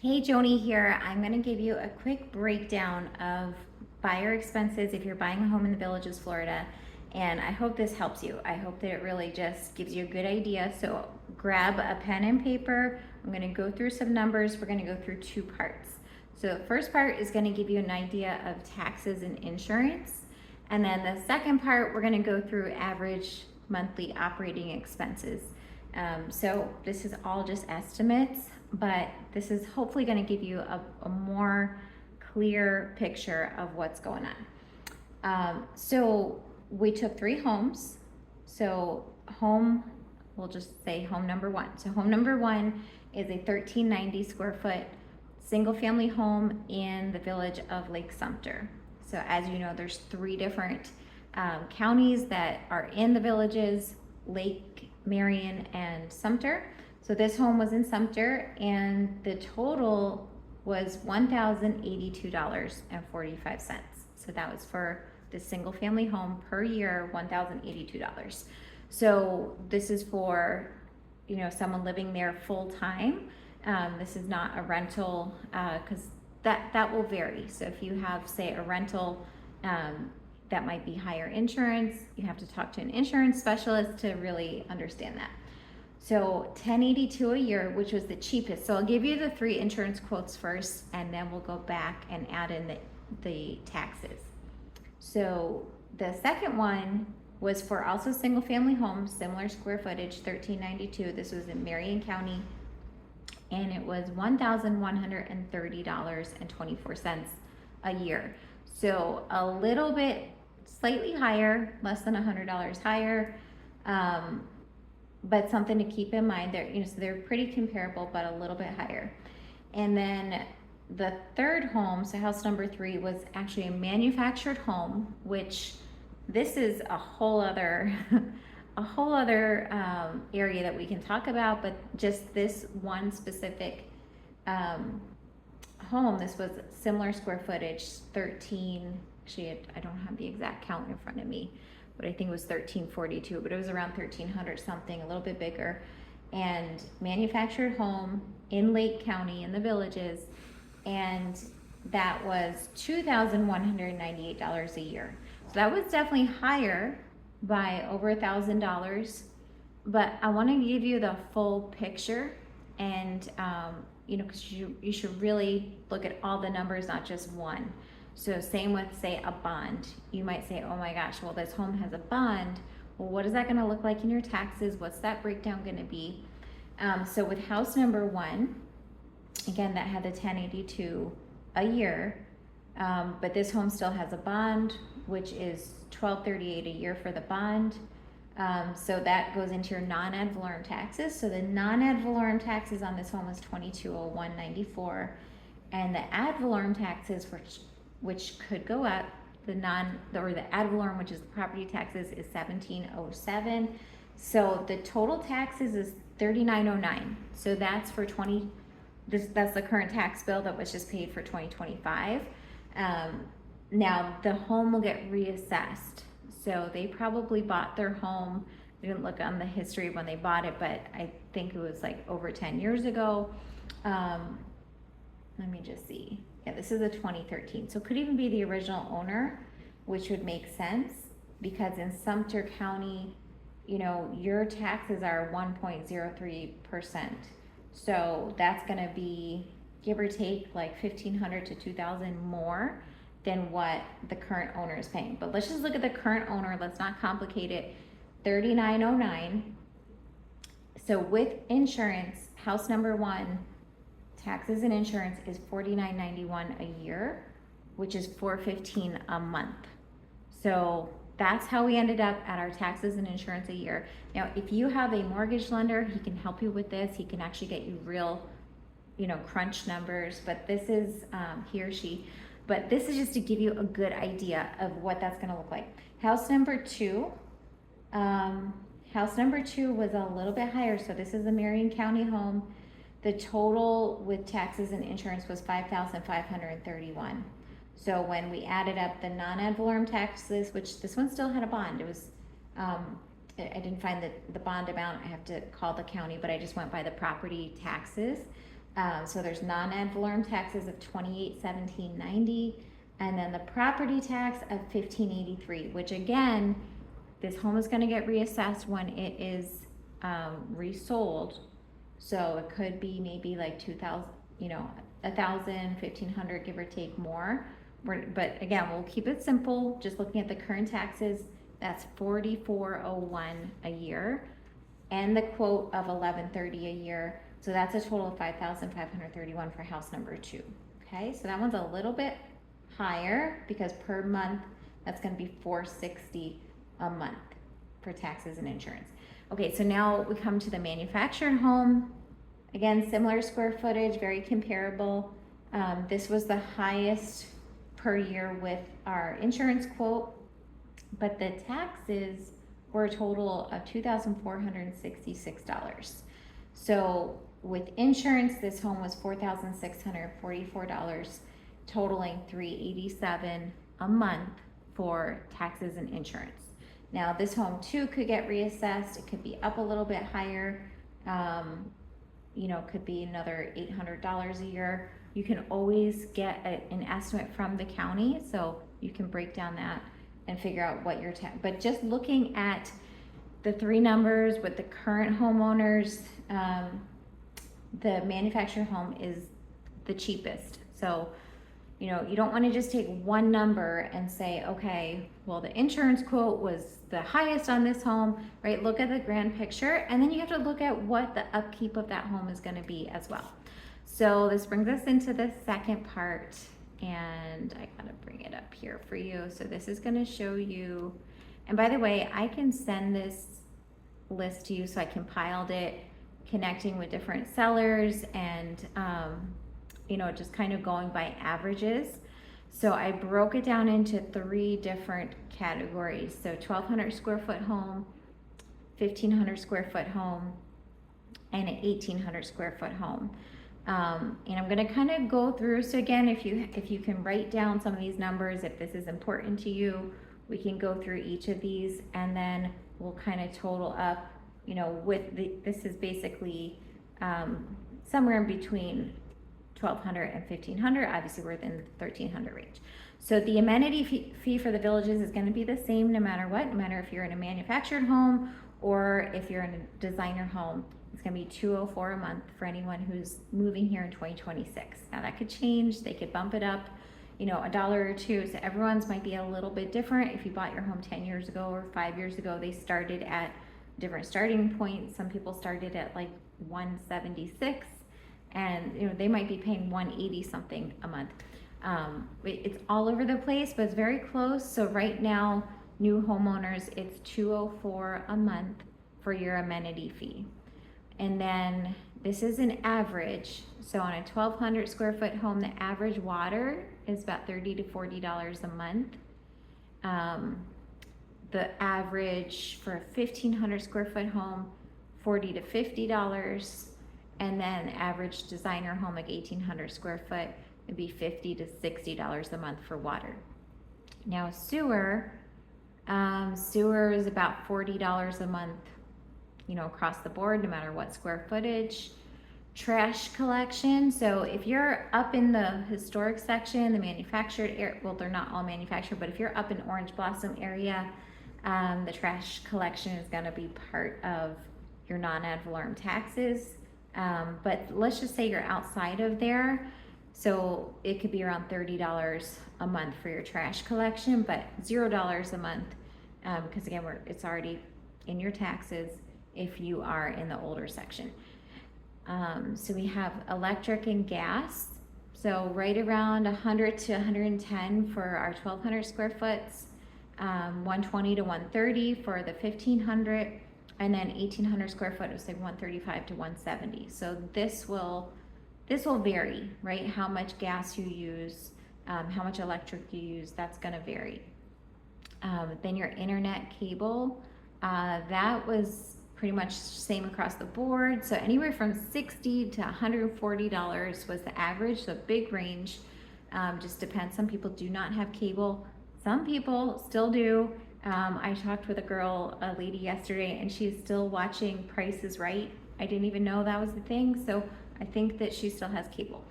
Hey, Joanie here. I'm going to give you a quick breakdown of buyer expenses if you're buying a home in the Villages, Florida. And I hope this helps you. I hope that it really just gives you a good idea. So grab a pen and paper. I'm going to go through some numbers. We're going to go through two parts. So the first part is going to give you an idea of taxes and insurance. And then the second part, we're going to go through average monthly operating expenses. So this is all just estimates, but this is hopefully going to give you a more clear picture of what's going on. So we took 3 homes. So we'll just say home number 1. So home number 1 is a 1390 square foot single family home in the village of Lake Sumter. So as you know, there's 3 different counties that are in the villages: Lake, Marion, and Sumter. So this home was in Sumter, and the total was $1,082.45. So that was for the single family home per year, $1,082. So this is for, someone living there full time. This is not a rental, because that will vary. So if you have, say, a rental, that might be higher insurance. You have to talk to an insurance specialist to really understand that. So $1,082 a year, which was the cheapest. So I'll give you the 3 insurance quotes first, and then we'll go back and add in the taxes. So the second one was for also single family homes, similar square footage, 1392. This was in Marion County, and it was $1,130.24 a year. So a little bit slightly higher, less than $100 higher, but something to keep in mind. So they're pretty comparable, but a little bit higher. And then the third home, so house number 3, was actually a manufactured home, which this is a whole other area that we can talk about. But just this one specific home, this was similar square footage, 13. Actually, I don't have the exact count in front of me, but I think it was 1342, but it was around 1300 something, a little bit bigger. And manufactured home in Lake County in the villages, and that was $2,198 a year. So that was definitely higher by over $1,000, but I want to give you the full picture. And because you should really look at all the numbers, not just one. So same with, say, a bond. You might say, oh my gosh, well, this home has a bond. Well, what is that going to look like in your taxes? What's that breakdown going to be? So with house number 1, again, that had the $1,082 a year, but this home still has a bond, which is $1,238 a year for the bond. So that goes into your non-ad valorem taxes. So the non-ad valorem taxes on this home was $2,201.94, and the ad valorem taxes, which could go up, the ad valorem, which is the property taxes, is $1,707. So the total taxes is $3,909. So that's for that's the current tax bill that was just paid for 2025. Now the home will get reassessed. So they probably bought their home. I didn't look on the history when they bought it, but I think it was like over 10 years ago. Let me just see. Yeah, this is a 2013. So it could even be the original owner, which would make sense, because in Sumter County, your taxes are 1.03%. So that's going to be, give or take, like $1,500 to $2,000 more than what the current owner is paying. But let's just look at the current owner. Let's not complicate it. $3,909. So with insurance, house number 1, taxes and insurance is $4,991 a year, which is $415 a month. So that's how we ended up at our taxes and insurance a year. Now, if you have a mortgage lender, he can help you with this. He can actually get you real, crunch numbers, but this is, he or she, but this is just to give you a good idea of what that's going to look like. House number 2 was a little bit higher. So this is a Marion County home. The total with taxes and insurance was $5,531. So when we added up the non-ad valorem taxes, which this one still had a bond, it was, I didn't find the bond amount. I have to call the county, but I just went by the property taxes. So there's non-ad valorem taxes of $28,1790, and then the property tax of $1583, which again, this home is going to get reassessed when it is resold. So it could be maybe like 2,000, 1,000, 1,500, give or take more. But again, we'll keep it simple. Just looking at the current taxes, that's $4,401 a year, and the quote of $1,130 a year. So that's a total of $5,531 for house number 2. Okay, so that one's a little bit higher because per month that's going to be $460 a month for taxes and insurance. Okay, so now we come to the manufactured home. Again, similar square footage, very comparable. This was the highest per year with our insurance quote, but the taxes were a total of $2,466. So with insurance, this home was $4,644, totaling $387 a month for taxes and insurance. Now this home too could get reassessed. It could be up a little bit higher. Could be another $800 a year. You can always get an estimate from the county, so you can break down that and figure out what your but just looking at the 3 numbers with the current homeowners, the manufactured home is the cheapest. So you don't want to just take one number and say, okay, well, the insurance quote was the highest on this home, right? Look at the grand picture, and then you have to look at what the upkeep of that home is going to be as well. So this brings us into the second part, and I gotta bring it up here for you. So this is going to show you, and by the way, I can send this list to you. So I compiled it, connecting with different sellers, and just kind of going by averages. So I broke it down into 3 different categories. So 1,200 square foot home, 1,500 square foot home, and an 1,800 square foot home. And I'm going to kind of go through. So again, if you can write down some of these numbers, if this is important to you, we can go through each of these, and then we'll kind of total up, this is basically somewhere in between 1,200 and 1,500. Obviously, we're within the 1,300 range. So the amenity fee for the villages is going to be the same no matter what, no matter if you're in a manufactured home or if you're in a designer home. It's going to be $204 a month for anyone who's moving here in 2026. Now that could change. They could bump it up, $1 or $2. So everyone's might be a little bit different. If you bought your home 10 years ago or 5 years ago, they started at different starting points. Some people started at like 176, and they might be paying 180 something a month. It's all over the place, but it's very close. So right now, new homeowners, it's $204 a month for your amenity fee. And then this is an average. So on a 1,200 square foot home, the average water is about $30 to $40 a month. The average for a 1,500 square foot home, $40 to $50. And then average designer home, like 1,800 square foot, would be $50 to $60 a month for water. Now sewer is about $40 a month, across the board, no matter what square footage. Trash collection. So if you're up in the historic section, the manufactured area, well, they're not all manufactured, but if you're up in Orange Blossom area, the trash collection is going to be part of your non-ad valorem taxes. But let's just say you're outside of there. So it could be around $30 a month for your trash collection, but $0 a month, because again, it's already in your taxes if you are in the older section. So we have electric and gas. So right around 100 to 110 for our 1,200 square foots, 120 to 130 for the 1,500, and then 1,800 square foot is like 135 to 170. So this will vary, right? How much gas you use, how much electric you use, that's going to vary. Then your internet cable, that was pretty much same across the board. So anywhere from $60 to $140 was the average, so big range. Just depends. Some people do not have cable. Some people still do. I talked with a lady yesterday, and she's still watching Price is Right. I didn't even know that was the thing. So I think that she still has cable.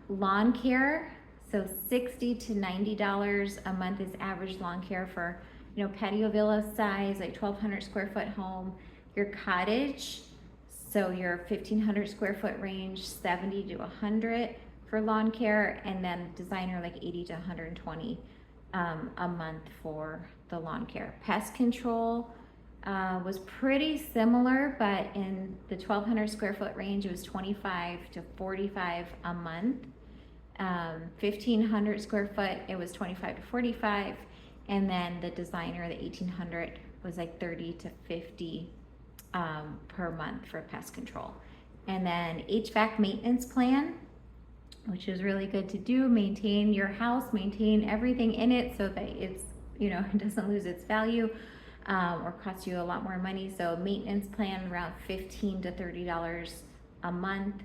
Lawn care, so $60 to $90 a month is average lawn care for, you know, patio villa size, like 1,200 square foot home. Your cottage, so your 1,500 square foot range, 70 to 100 for lawn care, and then designer like 80 to 120 a month for the lawn care. Pest control was pretty similar, but in the 1,200 square foot range, it was 25 to 45 a month. 1,500 square foot, it was 25 to 45, and then the designer, the 1,800, was like 30 to 50 per month for pest control. And then HVAC maintenance plan, which is really good to do. Maintain your house, maintain everything in it so that it's, you know, it doesn't lose its value or cost you a lot more money. So maintenance plan around $15 to $30 a month.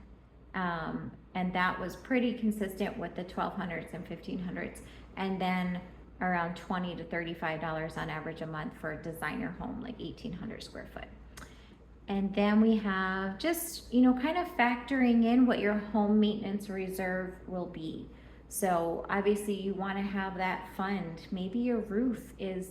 And that was pretty consistent with the 1,200s and 1,500s. And then around $20 to $35 on average a month for a designer home, like 1,800 square foot. And then we have just, you know, kind of factoring in what your home maintenance reserve will be. So obviously you want to have that fund. Maybe your roof is,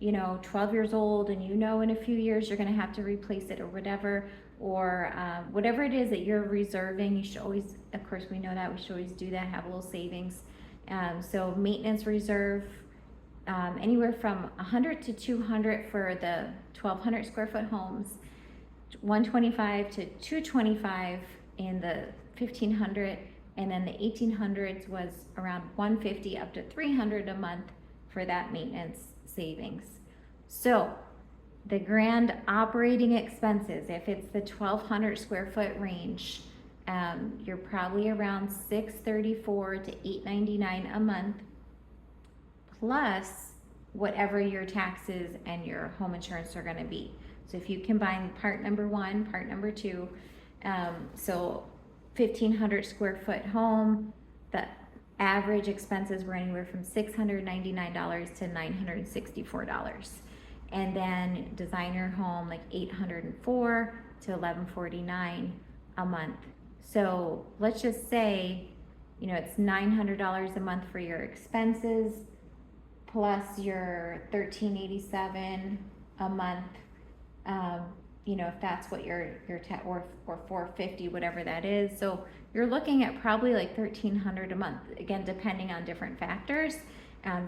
you know, 12 years old and you know in a few years you're going to have to replace it or whatever, or whatever it is that you're reserving. You should always, of course we know that, we should always do that, have a little savings. So maintenance reserve, anywhere from 100 to 200 for the 1,200 square foot homes, 125 to 225 in the 1,500, and then the 1,800s was around 150 up to 300 a month for that maintenance savings. So the grand operating expenses, if it's the 1,200 square foot range, you're probably around $634 to $899 a month, plus whatever your taxes and your home insurance are going to be. So if you combine part number one, part number two, so 1,500 square foot home, the average expenses were anywhere from $699 to $964. And then designer home, like 804 to 1,149 a month. So let's just say, you know, it's $900 a month for your expenses, plus your $1,387 a month. You know, if that's what your or $450, whatever that is. So you're looking at probably like $1,300 a month, again, depending on different factors.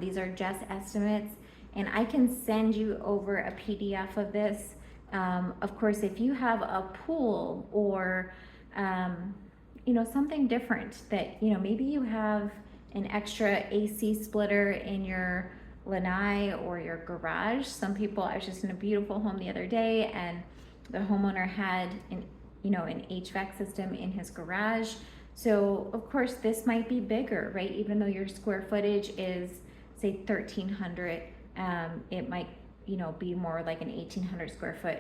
These are just estimates, and I can send you over a PDF of this. Of course, if you have a pool or, you know, something different that, you know, maybe you have an extra AC splitter in your lanai or your garage. Some people, I was just in a beautiful home the other day, and the homeowner had an HVAC system in his garage. So of course this might be bigger, right? Even though your square footage is say 1,300, it might, you know, be more like an 1,800 square foot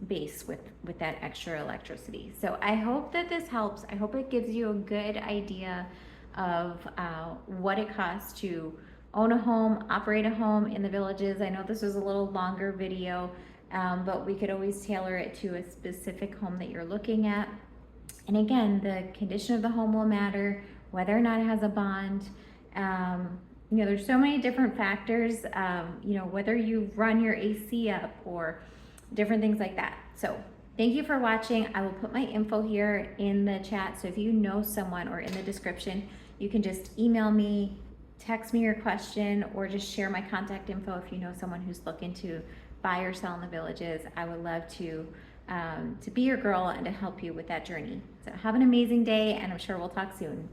base with that extra electricity. So I hope that this helps. I hope it gives you a good idea of what it costs to own a home, operate a home in the villages. I know this was a little longer video, but we could always tailor it to a specific home that you're looking at. And again, the condition of the home will matter, whether or not it has a bond. You know, there's so many different factors, you know, whether you run your AC up or different things like that. So thank you for watching. I will put my info here in the chat. So if you know someone, or in the description, you can just email me, text me your question, or just share my contact info if you know someone who's looking to buy or sell in the villages. I would love to be your girl and to help you with that journey. So have an amazing day, and I'm sure we'll talk soon.